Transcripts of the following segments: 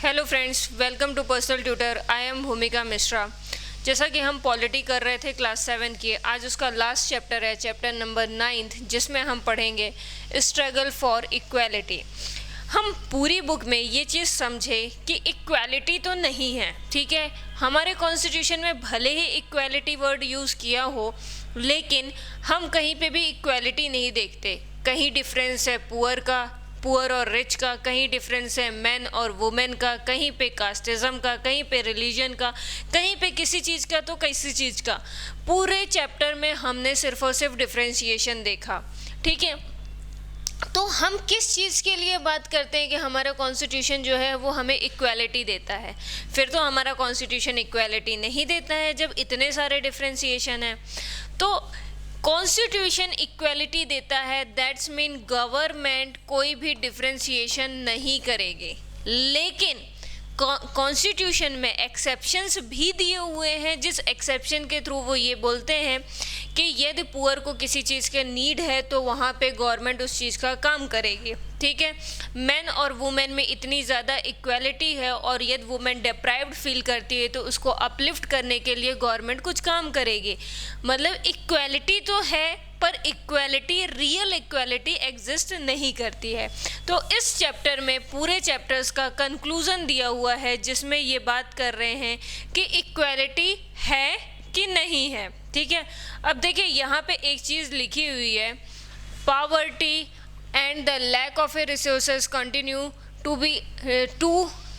Hello friends, welcome to personal tutor. I am Bhumika Mishra. जैसा कि हम पॉलिटी कर रहे थे क्लास 7 की, आज उसका लास्ट चैप्टर है, चैप्टर नंबर 9, जिसमें हम पढ़ेंगे स्ट्रगल फॉर इक्वालिटी। हम पूरी बुक में ये चीज़ समझे कि इक्वालिटी तो नहीं है, ठीक है। हमारे कॉन्स्टिट्यूशन में भले ही इक्वालिटी वर्ड यूज़ किया हो, लेकिन हम कहीं पे भी इक्वालिटी नहीं देखते। कहीं डिफरेंस है पुअर और रिच का, कहीं डिफरेंस है मैन और वुमेन का, कहीं पे कास्टिज्म का, कहीं पे रिलीजन का, कहीं पे किसी चीज़ का तो किसी चीज़ का। पूरे चैप्टर में हमने सिर्फ और सिर्फ डिफरेंशिएशन देखा, ठीक है। तो हम किस चीज़ के लिए बात करते हैं कि हमारा कॉन्स्टिट्यूशन जो है वो हमें इक्वालिटी देता है? फिर तो हमारा कॉन्स्टिट्यूशन इक्वालिटी नहीं देता है जब इतने सारे डिफरेंशिएशन है। तो कॉन्स्टिट्यूशन इक्वालिटी देता है, दैट्स मीन गवर्नमेंट कोई भी डिफरेंशिएशन नहीं करेगी। लेकिन कॉन्स्टिट्यूशन में एक्सेप्शंस भी दिए हुए हैं, जिस एक्सेप्शन के थ्रू वो ये बोलते हैं कि यदि पुअर को किसी चीज़ के नीड है तो वहाँ पे गवर्नमेंट उस चीज़ का काम करेगी, ठीक है। मैन और वुमेन में इतनी ज़्यादा इक्वालिटी है और यदि वुमेन डिप्राइव्ड फील करती है तो उसको अपलिफ्ट करने के लिए गवर्नमेंट कुछ काम करेगी। मतलब इक्वालिटी तो है, पर इक्वालिटी, रियल इक्वालिटी एग्जिस्ट नहीं करती है। तो इस चैप्टर में पूरे चैप्टर्स का कंक्लूजन दिया हुआ है, जिसमें ये बात कर रहे हैं कि इक्वालिटी है कि नहीं है, ठीक है। अब देखिए यहाँ पे एक चीज़ लिखी हुई है, poverty and the lack of a resources continue to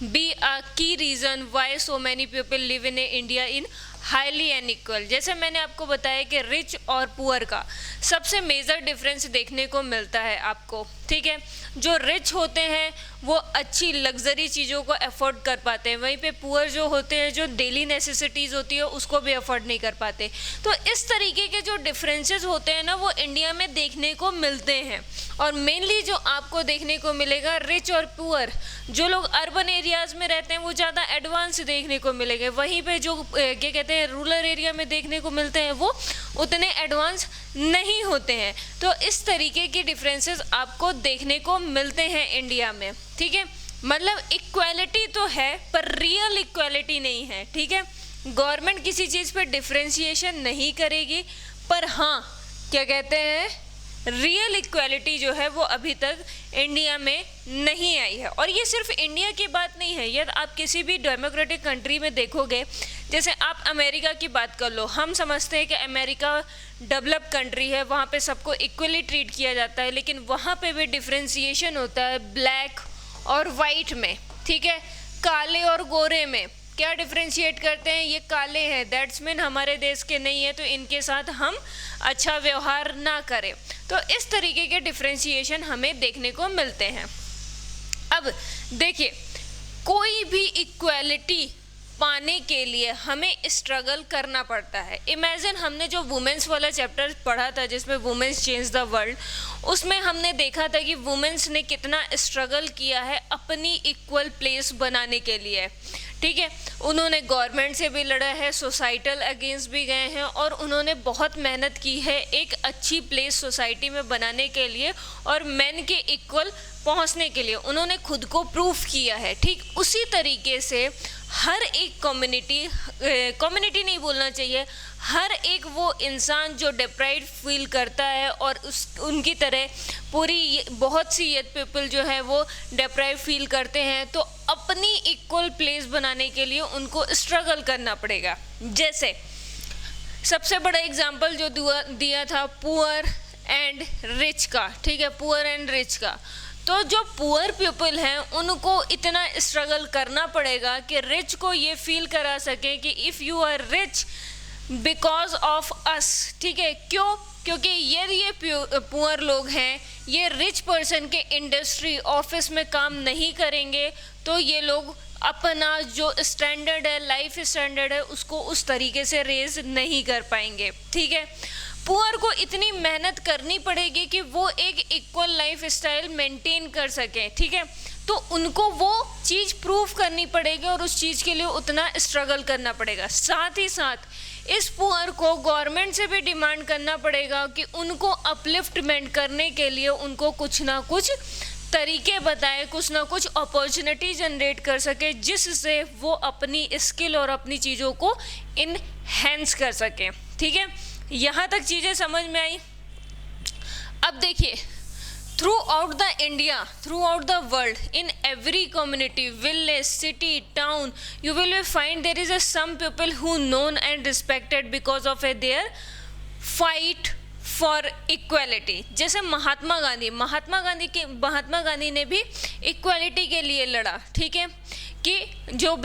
be a key reason why so many people live in India in highly unequal. जैसे मैंने आपको बताया कि रिच और पुअर का सबसे मेजर डिफरेंस देखने को मिलता है आपको, ठीक है। जो रिच होते हैं वो अच्छी लग्जरी चीज़ों को अफोर्ड कर पाते हैं, वहीं पे पुअर जो होते हैं जो डेली नेसेसिटीज़ होती है उसको भी अफोर्ड नहीं कर पाते। तो इस तरीके के जो डिफरेंसेस होते हैं ना वो इंडिया में देखने को मिलते हैं। और मेनली जो आपको देखने को मिलेगा रिच और पुअर, जो लोग अर्बन एरियाज़ में रहते हैं वो ज़्यादा एडवांस देखने को मिलेंगे, वहीं पे जो क्या कहते हैं रूरल एरिया में देखने को मिलते हैं वो उतने एडवांस नहीं होते हैं। तो इस तरीके की डिफरेंसेस आपको देखने को मिलते हैं इंडिया में, ठीक है। मतलब इक्वालिटी तो है पर रियल इक्वालिटी नहीं है, ठीक है। गवर्नमेंट किसी चीज़ पे डिफरेंशिएशन नहीं करेगी, पर हाँ क्या कहते हैं रियल इक्वालिटी जो है वो अभी तक इंडिया में नहीं आई है। और ये सिर्फ इंडिया की बात नहीं है, यदि आप किसी भी डेमोक्रेटिक कंट्री में देखोगे, जैसे आप अमेरिका की बात कर लो, हम समझते हैं कि अमेरिका डेवलप कंट्री है, वहाँ पे सबको इक्वली ट्रीट किया जाता है, लेकिन वहाँ पे भी डिफरेंशिएशन होता है ब्लैक और वाइट में, ठीक है। काले और गोरे में क्या डिफरेंशिएट करते हैं, ये काले हैं दैट्स मीन हमारे देश के नहीं है तो इनके साथ हम अच्छा व्यवहार ना करें। तो इस तरीके के डिफरेंशिएशन हमें देखने को मिलते हैं। अब देखिए, कोई भी इक्वालिटी पाने के लिए हमें स्ट्रगल करना पड़ता है। इमेजिन हमने जो वुमेन्स वाला चैप्टर पढ़ा था जिसमें वुमेन्स चेंज द वर्ल्ड, उसमें हमने देखा था कि वुमेन्स ने कितना स्ट्रगल किया है अपनी इक्वल प्लेस बनाने के लिए, ठीक है। उन्होंने गवर्नमेंट से भी लड़ा है, सोसाइटल अगेंस्ट भी गए हैं और उन्होंने बहुत मेहनत की है एक अच्छी प्लेस सोसाइटी में बनाने के लिए और मेन के इक्वल पहुंचने के लिए उन्होंने खुद को प्रूफ किया है। ठीक उसी तरीके से हर एक कम्युनिटी नहीं बोलना चाहिए, हर एक वो इंसान जो डिप्राइव्ड फील करता है और उनकी तरह पूरी बहुत सी यथ पीपल जो है वो डिप्राइव्ड फील करते हैं, तो अपनी इक्वल प्लेस बनाने के लिए उनको स्ट्रगल करना पड़ेगा। जैसे सबसे बड़ा एग्जांपल जो दिया था पुअर एंड रिच का, ठीक है, पुअर एंड रिच का। तो जो पुअर पीपल हैं उनको इतना स्ट्रगल करना पड़ेगा कि रिच को ये फील करा सके कि if you are rich because of us, ठीक है। क्यों? क्योंकि ये पुअर लोग हैं, ये रिच पर्सन के इंडस्ट्री ऑफिस में काम नहीं करेंगे तो ये लोग अपना जो स्टैंडर्ड है, लाइफ स्टैंडर्ड है, उसको उस तरीके से रेज नहीं कर पाएंगे, ठीक है। पुअर को इतनी मेहनत करनी पड़ेगी कि वो एक इक्वल लाइफ स्टाइल मेंटेन कर सकें, ठीक है। तो उनको वो चीज़ प्रूव करनी पड़ेगी और उस चीज़ के लिए उतना स्ट्रगल करना पड़ेगा। साथ ही साथ इस पुअर को गवर्नमेंट से भी डिमांड करना पड़ेगा कि उनको अपलिफ्टमेंट करने के लिए उनको कुछ ना कुछ तरीके बताए, कुछ ना कुछ अपॉर्चुनिटी जनरेट कर सके जिससे वो अपनी स्किल और अपनी चीज़ों को इनहेंस कर सके। ठीक है, यहाँ तक चीज़ें समझ में आई। अब देखिए, throughout the India, throughout the world, in every community, village, city, town, you will find there is some people who known and respected because of their fight for equality। जैसे महात्मा गांधी ने भी इक्वालिटी के लिए लड़ा। ठीक है, कि जो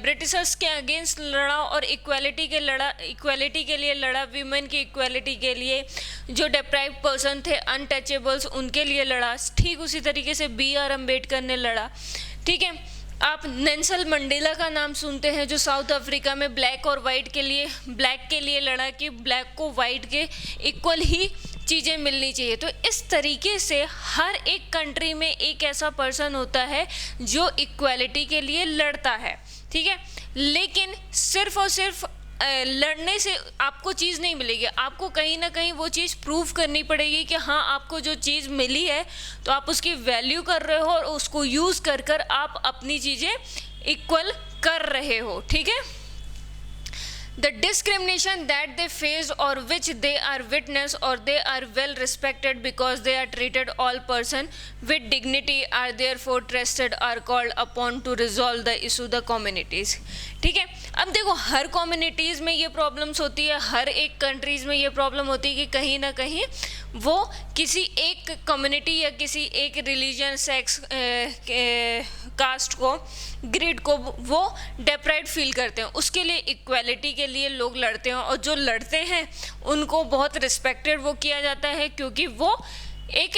ब्रिटिशर्स के अगेंस्ट लड़ा और इक्वालिटी के लिए लड़ा, वीमेन की इक्वालिटी के लिए, जो डिप्राइव्ड पर्सन थे, अनटचेबल्स, उनके लिए लड़ा। ठीक उसी तरीके से BR अम्बेडकर ने लड़ा। ठीक है, आप नेल्सन मंडेला का नाम सुनते हैं, जो साउथ अफ्रीका में ब्लैक के लिए लड़ा कि ब्लैक को वाइट के इक्वल ही चीज़ें मिलनी चाहिए। तो इस तरीके से हर एक कंट्री में एक ऐसा पर्सन होता है जो इक्वालिटी के लिए लड़ता है। ठीक है, लेकिन सिर्फ और सिर्फ लड़ने से आपको चीज़ नहीं मिलेगी, आपको कहीं ना कहीं वो चीज़ प्रूव करनी पड़ेगी कि हाँ, आपको जो चीज़ मिली है तो आप उसकी वैल्यू कर रहे हो और उसको यूज़ कर कर आप अपनी चीज़ें इक्वल कर रहे हो। ठीक है, the discrimination that they face or which they are witness or they are well respected because they are treated all person with dignity are therefore trusted are called upon to resolve the issue the communities। ठीक है, अब देखो, हर communities में ये problems होती है, हर एक countries में ये प्रॉब्लम होती है कि कहीं ना कहीं वो किसी एक कम्युनिटी या किसी एक रिलीजन, सेक्स, कास्ट को, ग्रिड को वो डेप्राइड फील करते हैं। उसके लिए इक्वालिटी के लिए लोग लड़ते हैं और जो लड़ते हैं उनको बहुत रिस्पेक्टेड वो किया जाता है, क्योंकि वो एक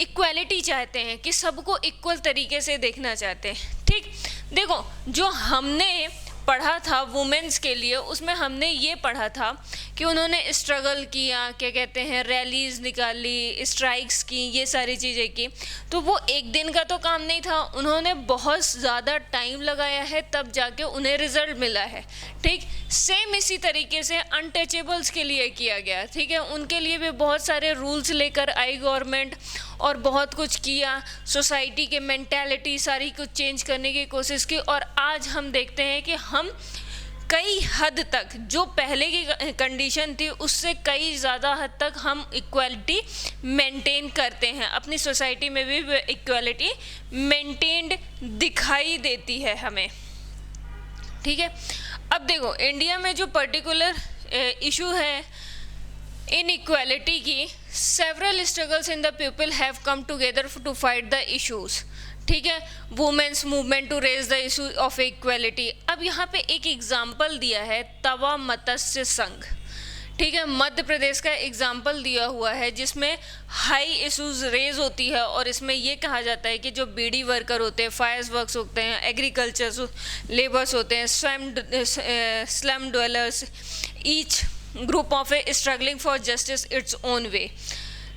इक्वालिटी चाहते हैं कि सबको इक्वल तरीके से देखना चाहते हैं। ठीक, देखो, जो हमने पढ़ा था वुमेन्स के लिए, उसमें हमने ये पढ़ा था कि उन्होंने स्ट्रगल किया, क्या कहते हैं, रैलीज निकाली, स्ट्राइक्स की, ये सारी चीज़ें की। तो वो एक दिन का तो काम नहीं था, उन्होंने बहुत ज़्यादा टाइम लगाया है, तब जाके उन्हें रिजल्ट मिला है। ठीक, सेम इसी तरीके से अनटचेबल्स के लिए किया गया। ठीक है, उनके लिए भी बहुत सारे रूल्स लेकर आई गवर्नमेंट और बहुत कुछ किया, सोसाइटी के मेंटालिटी सारी कुछ चेंज करने की कोशिश की। और आज हम देखते हैं कि हम कई हद तक जो पहले की कंडीशन थी उससे कई ज़्यादा हद तक हम इक्वालिटी मेंटेन करते हैं, अपनी सोसाइटी में भी इक्वालिटी मेंटेन्ड दिखाई देती है हमें। ठीक है, अब देखो, इंडिया में जो पर्टिकुलर इशू है इनइक्वालिटी की, several struggles in the people have come together to fight the issues. ठीक है, women's movement to raise the issue of equality. अब यहाँ पे एक एग्जाम्पल दिया है, तवा मत्स्य संघ। ठीक है, मध्य प्रदेश का एग्जाम्पल दिया हुआ है जिसमें हाई इशूज रेज होती है और इसमें ये कहा जाता है कि जो बीडी वर्कर होते हैं, फायर वर्क्स होते हैं, एग्रीकल्चर लेबर्स होते हैं, slum dwellers, each group of struggling for justice its own way.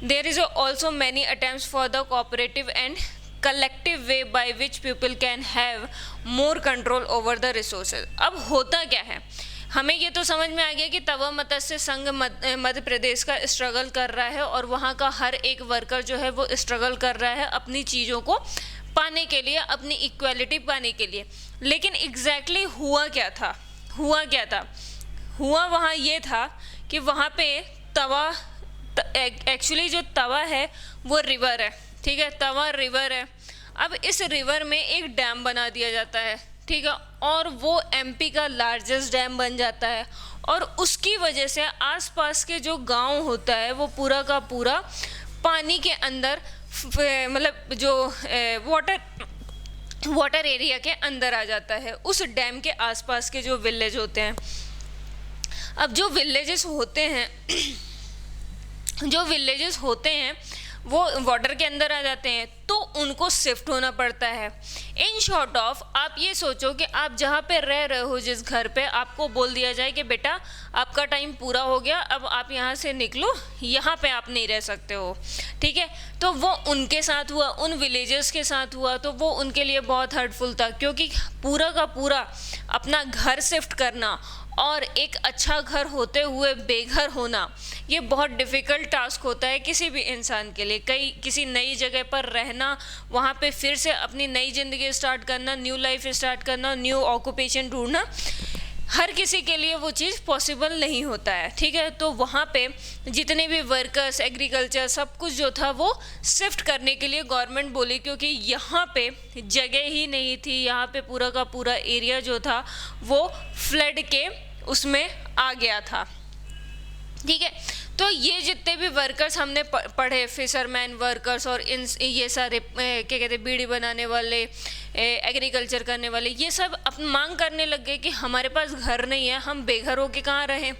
There is also many attempts for the cooperative and collective way by which people can have more control over the resources। अब होता क्या है, हमें ये तो समझ में आ गया कि तवा मत्स्य संघ मध्य प्रदेश का स्ट्रगल कर रहा है और वहाँ का हर एक वर्कर जो है वो स्ट्रगल कर रहा है अपनी चीज़ों को पाने के लिए, अपनी इक्वालिटी पाने के लिए। लेकिन एग्जैक्टली हुआ क्या था, हुआ वहाँ ये था कि वहाँ पे तवा, एक्चुअली जो तवा है वो रिवर है। ठीक है, तवा रिवर है। अब इस रिवर में एक डैम बना दिया जाता है। ठीक है, और वो MP का लार्जेस्ट डैम बन जाता है और उसकी वजह से आसपास के जो गांव होता है वो पूरा का पूरा पानी के अंदर, मतलब जो वाटर एरिया के अंदर आ जाता है, उस डैम के आसपास के जो विलेज होते हैं। अब जो विलेजेस होते हैं वो वाटर के अंदर आ जाते हैं, तो उनको शिफ्ट होना पड़ता है। इन शॉर्ट ऑफ आप ये सोचो कि आप जहाँ पे रह रहे हो, जिस घर पे, आपको बोल दिया जाए कि बेटा आपका टाइम पूरा हो गया, अब आप यहाँ से निकलो, यहाँ पे आप नहीं रह सकते हो, ठीक है। तो वो उनके साथ हुआ, उन विलेजर्स के साथ हुआ, तो वो उनके लिए बहुत हर्टफुल था, क्योंकि पूरा का पूरा अपना घर शिफ्ट करना और एक अच्छा घर होते हुए बेघर होना, ये बहुत डिफ़िकल्ट टास्क होता है किसी भी इंसान के लिए। किसी नई जगह पर रहना, वहाँ पे फिर से अपनी नई ज़िंदगी स्टार्ट करना, न्यू लाइफ स्टार्ट करना, न्यू ऑक्यूपेशन ढूंढना, हर किसी के लिए वो चीज़ पॉसिबल नहीं होता है, ठीक है। तो वहाँ पे जितने भी वर्कर्स, एग्रीकल्चर, सब कुछ जो था वो शिफ्ट करने के लिए गवर्नमेंट बोली, क्योंकि यहाँ पे जगह ही नहीं थी, यहाँ पे पूरा का पूरा एरिया जो था वो फ्लड के उसमें आ गया था, ठीक है। तो ये जितने भी वर्कर्स हमने पढ़े, फिशरमैन वर्कर्स और ये सारे क्या कहते हैं, बीड़ी बनाने वाले, एग्रीकल्चर करने वाले, ये सब अपन मांग करने लग गए कि हमारे पास घर नहीं है, हम बेघर होके कहाँ रहें,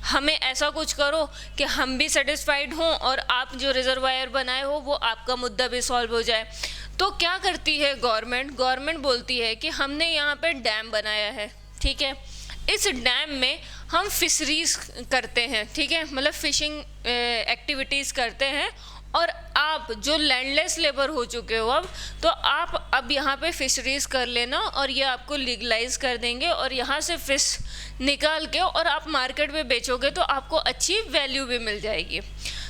हमें ऐसा कुछ करो कि हम भी सेटिस्फाइड हों और आप जो रिजर्वायर बनाए हो वो आपका मुद्दा भी सॉल्व हो जाए। तो क्या करती है गवर्नमेंट बोलती है कि हमने यहाँ पे डैम बनाया है, ठीक है, इस डैम में हम फिशरीज करते हैं, ठीक है, मतलब फिशिंग एक्टिविटीज़ करते हैं, और आप जो लैंडलेस लेबर हो चुके हो अब, तो आप अब यहाँ पे फिशरीज कर लेना और ये आपको लीगलाइज कर देंगे, और यहाँ से फिश निकाल के और आप मार्केट में बेचोगे तो आपको अच्छी वैल्यू भी मिल जाएगी।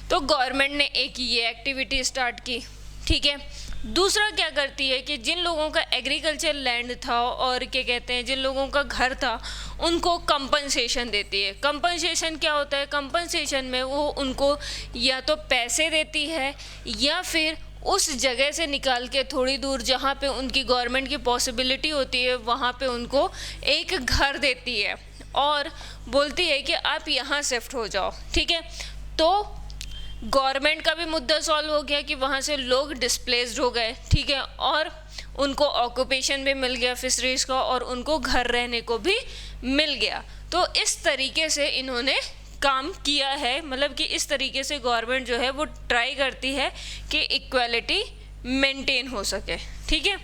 तो गवर्नमेंट ने एक ये एक्टिविटी स्टार्ट की, ठीक है। दूसरा क्या करती है कि जिन लोगों का एग्रीकल्चर लैंड था और क्या कहते हैं, जिन लोगों का घर था, उनको कंपनसेशन देती है। कंपनसेशन क्या होता है? कंपनसेशन में वो उनको या तो पैसे देती है या फिर उस जगह से निकाल के थोड़ी दूर जहाँ पे उनकी गवर्नमेंट की पॉसिबिलिटी होती है वहाँ पे उनको एक घर देती है और बोलती है कि आप यहाँ शिफ्ट हो जाओ, ठीक है। तो गवर्नमेंट का भी मुद्दा सॉल्व हो गया कि वहाँ से लोग डिस्प्लेस्ड हो गए, ठीक है, और उनको ऑक्यूपेशन भी मिल गया फिशरीज का और उनको घर रहने को भी मिल गया। तो इस तरीके से इन्होंने काम किया है, मतलब कि इस तरीके से गवर्नमेंट जो है वो ट्राई करती है कि इक्वालिटी मेंटेन हो सके, ठीक है।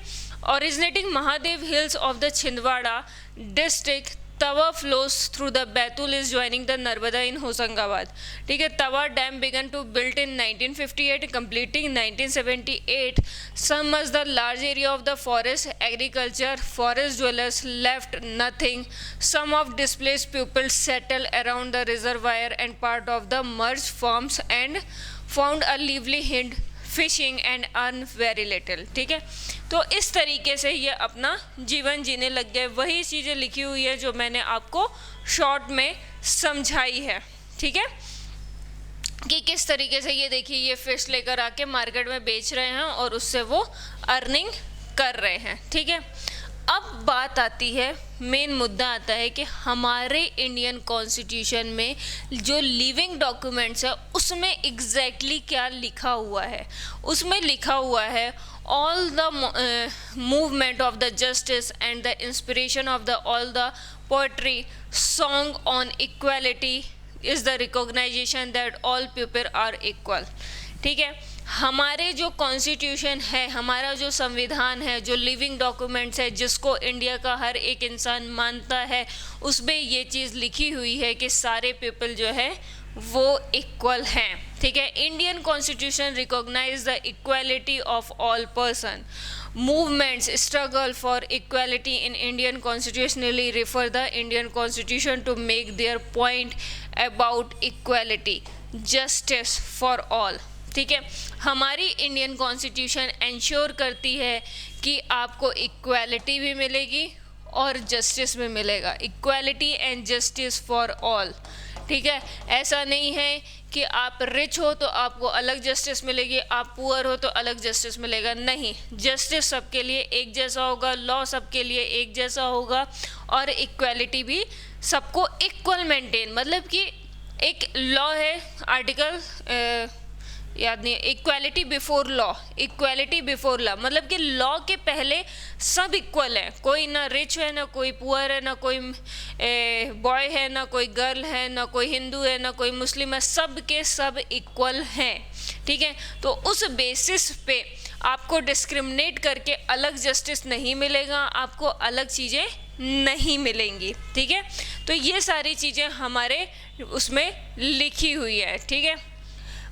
Originating Mahadev hills of the Chhindwara district, Tawa flows through the Baitul is joining the Narmada in Hoshangabad, ठीक है। तवा dam began to built in 1958, completing 1978. Some as the large area of the forest, agriculture, forest dwellers left nothing. Some of displaced people settled around the reservoir and part of the merged farms and found a livelihood fishing and earn very little, ठीक है। तो इस तरीके से ये अपना जीवन जीने लग गए। वही चीज़ें लिखी हुई है जो मैंने आपको शॉर्ट में समझाई है, ठीक है, कि किस तरीके से ये देखिए ये फिश लेकर आके मार्केट में बेच रहे हैं और उससे वो अर्निंग कर रहे हैं, ठीक है। अब बात आती है, मेन मुद्दा आता है कि हमारे इंडियन कॉन्स्टिट्यूशन में जो लिविंग डॉक्यूमेंट्स है उसमें एग्जैक्टली क्या लिखा हुआ है। उसमें लिखा हुआ है all the movement of the justice and the inspiration of the all the poetry song on equality is the recognization that all people are equal, ठीक है। हमारे जो कॉन्स्टिट्यूशन है, हमारा जो संविधान है, जो लिविंग डॉक्यूमेंट्स है जिसको इंडिया का हर एक इंसान मानता है, उसमें ये चीज़ लिखी हुई है कि सारे पीपल जो है वो इक्वल हैं, ठीक है। Indian constitution recognise the equality of all person. Movements struggle for equality in Indian constitutionally refer the Indian constitution to make their point about equality, justice for all, ठीक है। हमारी इंडियन कॉन्स्टिट्यूशन इंश्योर करती है कि आपको equality भी मिलेगी और जस्टिस भी मिलेगा, equality and justice for all, ठीक है। ऐसा नहीं है कि आप रिच हो तो आपको अलग जस्टिस मिलेगी, आप पुअर हो तो अलग जस्टिस मिलेगा, नहीं, जस्टिस सबके लिए एक जैसा होगा, लॉ सबके लिए एक जैसा होगा और इक्वालिटी भी सबको इक्वल मेंटेन, मतलब कि एक लॉ है आर्टिकल याद नहीं, equality before law, equality before law, मतलब कि लॉ के पहले सब इक्वल है, कोई ना रिच है, ना कोई पुअर है, ना कोई बॉय है, ना कोई गर्ल है, ना कोई हिंदू है, ना कोई मुस्लिम है, सब के सब इक्वल हैं, ठीक है। तो उस बेसिस पे आपको डिस्क्रिमिनेट करके अलग जस्टिस नहीं मिलेगा, आपको अलग चीज़ें नहीं मिलेंगी, ठीक है। तो ये सारी चीज़ें हमारे उसमें लिखी हुई है, ठीक है।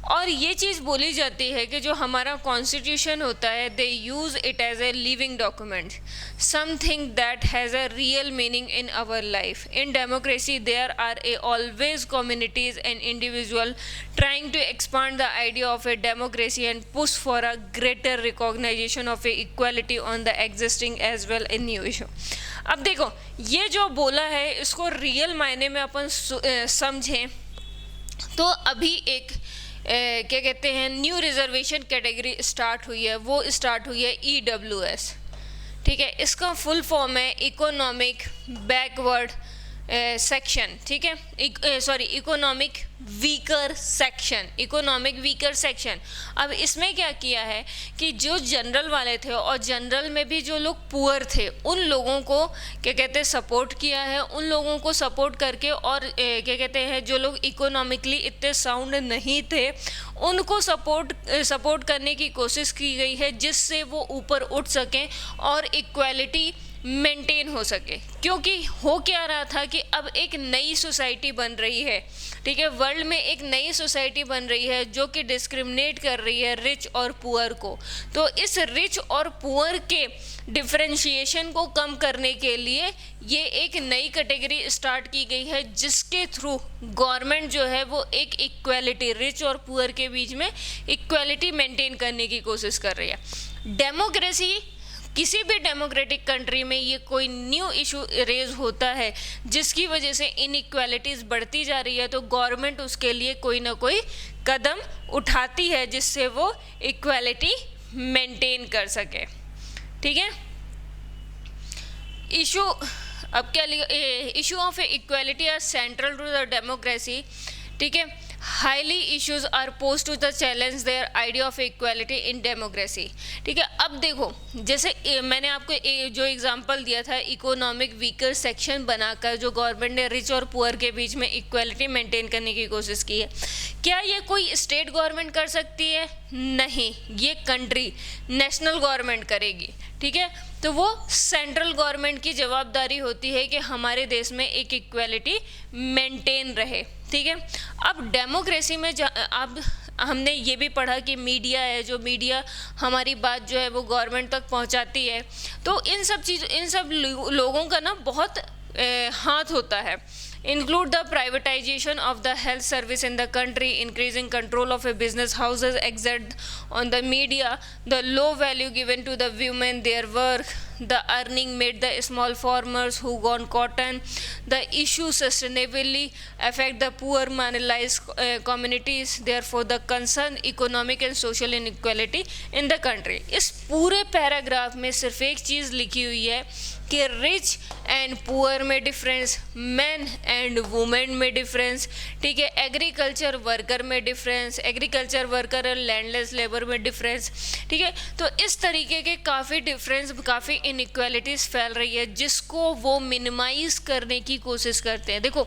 और ये चीज़ बोली जाती है कि जो हमारा कॉन्स्टिट्यूशन होता है, they use it as a living document, something that has a real meaning in our life. In democracy there are a always communities and individual trying to expand the idea of a democracy and push for a greater recognition of a equality on the existing as well in new issue। अब देखो, ये जो बोला है इसको real मायने में अपन समझें तो अभी एक क्या कहते हैं, न्यू रिजर्वेशन कैटेगरी स्टार्ट हुई है, वो स्टार्ट हुई है EWS, ठीक है। इसका फुल फॉर्म है इकोनॉमिक बैकवर्ड सेक्शन, ठीक है, sorry economic weaker section, economic weaker section. अब इसमें क्या किया है कि जो जनरल वाले थे और जनरल में भी जो लोग पुअर थे उन लोगों को क्या कहते हैं सपोर्ट किया है, उन लोगों को सपोर्ट करके, और क्या कहते हैं जो लोग इकोनॉमिकली इतने साउंड नहीं थे उनको सपोर्ट करने की कोशिश की गई है, जिससे वो ऊपर उठ सकें और इक्वालिटी मेंटेन हो सके। क्योंकि हो क्या रहा था कि अब एक नई सोसाइटी बन रही है, ठीक है, वर्ल्ड में एक नई सोसाइटी बन रही है जो कि डिस्क्रिमिनेट कर रही है रिच और पुअर को। तो इस रिच और पुअर के डिफरेंशिएशन को कम करने के लिए ये एक नई कैटेगरी स्टार्ट की गई है, जिसके थ्रू गवर्नमेंट जो है वो एक इक्वालिटी, रिच और पुअर के बीच में इक्वालिटी मेंटेन करने की कोशिश कर रही है। डेमोक्रेसी, किसी भी डेमोक्रेटिक कंट्री में ये कोई न्यू इशू रेज होता है जिसकी वजह से इनइक्वालिटीज़ बढ़ती जा रही है, तो गवर्नमेंट उसके लिए कोई ना कोई कदम उठाती है जिससे वो इक्वालिटी मेंटेन कर सके, ठीक है। इशू अब क्या लिखा, issue of equality are central to the democracy, ठीक है। Highly issues are post to the challenge their idea of equality in democracy, ठीक है। अब देखो, जैसे मैंने आपको जो एग्जांपल दिया था इकोनॉमिक वीकर सेक्शन बनाकर जो गवर्नमेंट ने रिच और पुअर के बीच में इक्वालिटी मेंटेन करने की कोशिश की है, क्या ये कोई स्टेट गवर्नमेंट कर सकती है? नहीं, ये कंट्री नेशनल गवर्नमेंट करेगी, ठीक है। तो वो सेंट्रल गवर्नमेंट की जवाबदारी होती है कि हमारे देश में एक इक्वालिटी मेंटेन रहे, ठीक है। अब डेमोक्रेसी में अब हमने ये भी पढ़ा कि मीडिया है, जो मीडिया हमारी बात जो है वो गवर्नमेंट तक पहुंचाती है, तो इन सब लोगों का ना बहुत हाथ होता है। Include the privatization of the health service in the country, increasing control of a business houses exert on the media, the low value given to the women, their work, the earning made the small farmers who grow cotton, the issue sustainably affect the poor marginalized communities, therefore the concern economic and social inequality in the country। इस पूरे paragraph में सिर्फ एक चीज़ लिखी हुई है कि rich and poor में डिफरेंस, मैन एंड वुमेन में डिफरेंस, ठीक है, एग्रीकल्चर वर्कर में डिफरेंस, एग्रीकल्चर वर्कर और लैंडलेस लेबर में डिफरेंस, ठीक है। तो इस तरीके के काफ़ी डिफरेंस, काफ़ी इनइक्वालिटीज़ फैल रही है जिसको वो मिनिमाइज़ करने की कोशिश करते हैं। देखो,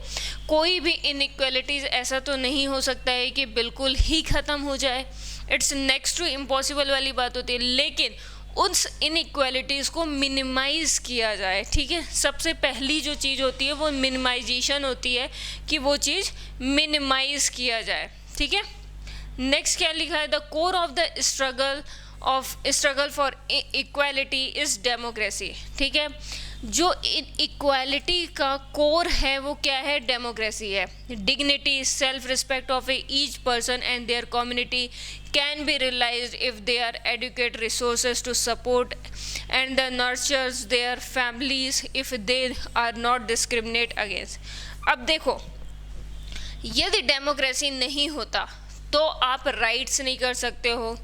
कोई भी इनइक्वालिटीज़ ऐसा तो नहीं हो सकता है कि बिल्कुल ही ख़त्म हो जाए, इट्स नेक्स्ट टू इम्पॉसिबल वाली बात होती है, लेकिन उस इनइक्वालिटीज़ को मिनिमाइज़ किया जाए, ठीक है। सबसे पहली जो चीज़ होती है वो मिनिमाइजेशन होती है कि वो चीज़ मिनिमाइज़ किया जाए, ठीक है। नेक्स्ट क्या लिखा है, the core of the struggle for equality is democracy, ठीक है। जो इक्वालिटी का कोर है वो क्या है, डेमोक्रेसी है। Dignity, self respect of each person and their community can be realized if they are adequate resources to support and the nurtures their families if they are not discriminate against। अब देखो, यदि democracy नहीं होता तो आप rights नहीं कर सकते हो,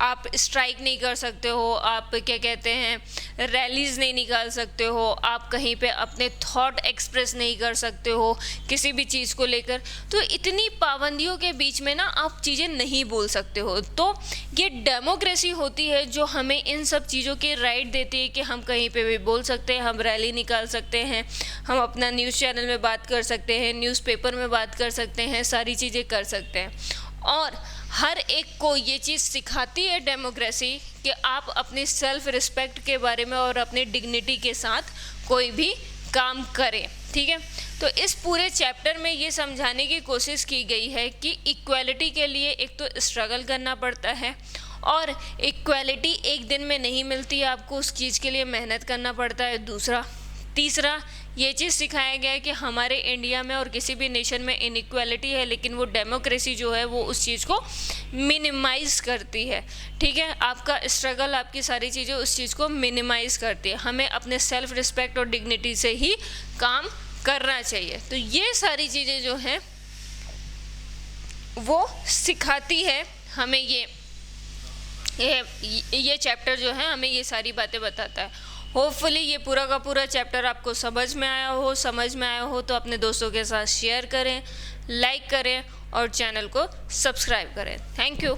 आप स्ट्राइक नहीं कर सकते हो, आप क्या कहते हैं रैलीज़ नहीं निकाल सकते हो, आप कहीं पे अपने थॉट एक्सप्रेस नहीं कर सकते हो किसी भी चीज़ को लेकर। तो इतनी पाबंदियों के बीच में ना आप चीज़ें नहीं बोल सकते हो। तो ये डेमोक्रेसी होती है जो हमें इन सब चीज़ों की राइट देती है कि हम कहीं पे भी बोल सकते हैं, हम रैली निकाल सकते हैं, हम अपना न्यूज़ चैनल में बात कर सकते हैं, न्यूज़पेपर में बात कर सकते हैं, सारी चीज़ें कर सकते हैं। और हर एक को ये चीज़ सिखाती है डेमोक्रेसी कि आप अपनी सेल्फ रिस्पेक्ट के बारे में और अपनी डिग्निटी के साथ कोई भी काम करें, ठीक है। तो इस पूरे चैप्टर में ये समझाने की कोशिश की गई है कि इक्वालिटी के लिए एक तो स्ट्रगल करना पड़ता है और इक्वालिटी एक दिन में नहीं मिलती है, आपको उस चीज़ के लिए मेहनत करना पड़ता है। तीसरा ये चीज़ सिखाया गया है कि हमारे इंडिया में और किसी भी नेशन में इनइक्वालिटी है, लेकिन वो डेमोक्रेसी जो है वो उस चीज़ को मिनिमाइज़ करती है, ठीक है। आपका स्ट्रगल, आपकी सारी चीज़ें उस चीज़ को मिनिमाइज़ करती है। हमें अपने सेल्फ रिस्पेक्ट और डिग्निटी से ही काम करना चाहिए। तो ये सारी चीज़ें जो हैं वो सिखाती है हमें, ये चैप्टर जो है हमें ये सारी बातें बताता है। होपफुली ये पूरा का पूरा चैप्टर आपको समझ में आया हो तो अपने दोस्तों के साथ शेयर करें, लाइक करें और चैनल को सब्सक्राइब करें। Thank you.